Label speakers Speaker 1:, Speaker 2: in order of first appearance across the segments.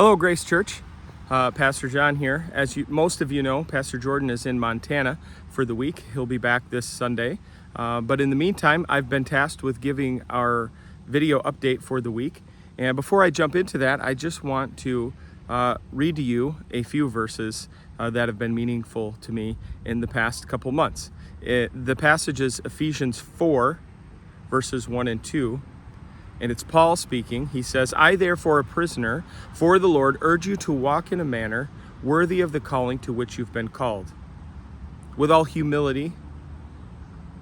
Speaker 1: Hello, Grace Church. Pastor John here. As most of you know, Pastor Jordan is in Montana for the week. He'll be back this Sunday. But in the meantime, I've been tasked with giving our video update for the week. And before I jump into that, I just want to read to you a few verses that have been meaningful to me in the past couple months. The passage is Ephesians 4, verses 1 and 2. And it's Paul speaking. He says, I therefore, a prisoner for the Lord, urge you to walk in a manner worthy of the calling to which you've been called, with all humility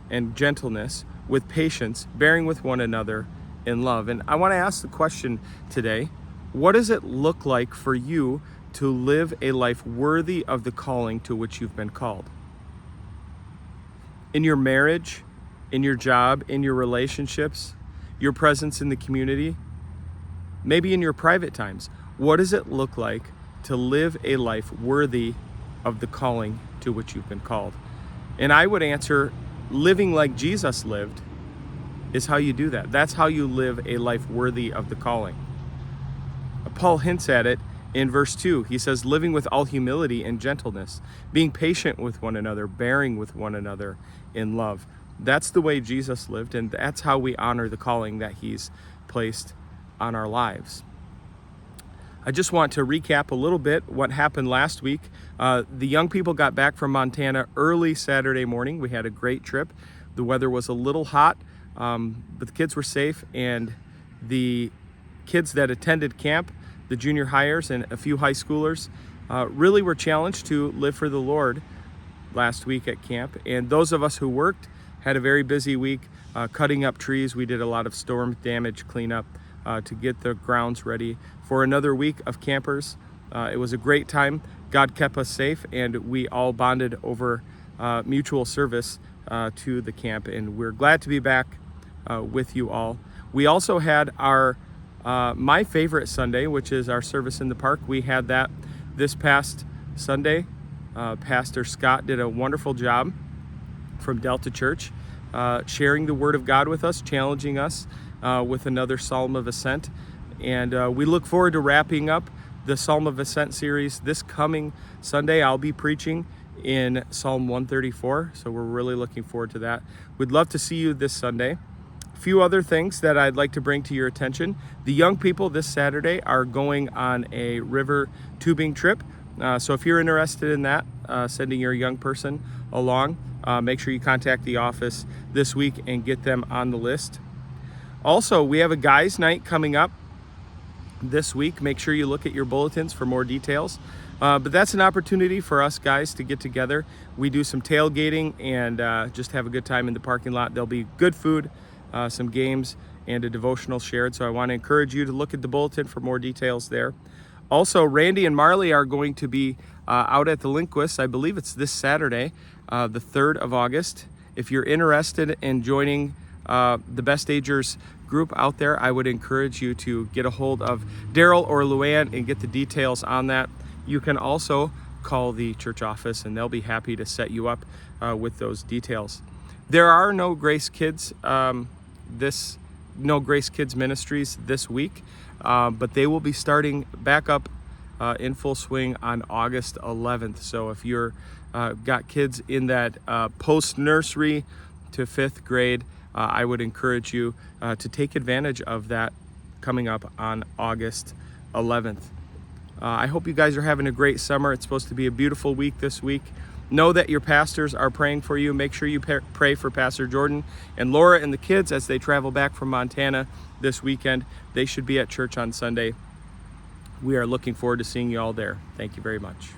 Speaker 1: and gentleness, with patience, bearing with one another in love. And I want to ask the question today, what does it look like for you to live a life worthy of the calling to which you've been called? In your marriage, in your job, in your relationships, your presence in the community, maybe in your private times. What does it look like to live a life worthy of the calling to which you've been called? And I would answer, living like Jesus lived is how you do that. That's how you live a life worthy of the calling. Paul hints at it in verse 2. He says, living with all humility and gentleness, being patient with one another, bearing with one another in love. That's the way Jesus lived, and that's how we honor the calling that he's placed on our lives. I just want to recap a little bit what happened last week. The young people got back from Montana early Saturday morning. We had a great trip. The weather was a little hot, but the kids were safe, and the kids that attended camp, the junior hires and a few high schoolers, really were challenged to live for the Lord last week at camp. And those of us who worked had a very busy week cutting up trees. We did a lot of storm damage cleanup to get the grounds ready for another week of campers. It was a great time. God kept us safe, and we all bonded over mutual service to the camp, and we're glad to be back with you all. We also had our my favorite Sunday, which is our service in the park. We had that this past Sunday. Pastor Scott did a wonderful job from Delta Church, sharing the Word of God with us, challenging us with another Psalm of Ascent. And we look forward to wrapping up the Psalm of Ascent series this coming Sunday. I'll be preaching in Psalm 134, so we're really looking forward to that. We'd love to see you this Sunday. A few other things that I'd like to bring to your attention. The young people this Saturday are going on a river tubing trip. So if you're interested in that, sending your young person along, make sure you contact the office this week and get them on the list. Also, we have a guys' night coming up this week. Make sure you look at your bulletins for more details. But that's an opportunity for us guys to get together. We do some tailgating and just have a good time in the parking lot. There'll be good food, some games, and a devotional shared. So I want to encourage you to look at the bulletin for more details there. Also, Randy and Marley are going to be out at the Linquist. I believe it's this Saturday, the 3rd of August. If you're interested in joining the Best Agers group out there, I would encourage you to get a hold of Daryl or Luann and get the details on that. You can also call the church office, and they'll be happy to set you up with those details. There are no Grace Kids Grace Kids Ministries this week, but they will be starting back up in full swing on August 11th. So if you're got kids in that post-nursery to 5th grade, I would encourage you to take advantage of that coming up on August 11th. I hope you guys are having a great summer. It's supposed to be a beautiful week this week. Know that your pastors are praying for you. Make sure you pray for Pastor Jordan and Laura and the kids as they travel back from Montana this weekend. They should be at church on Sunday. We are looking forward to seeing you all there. Thank you very much.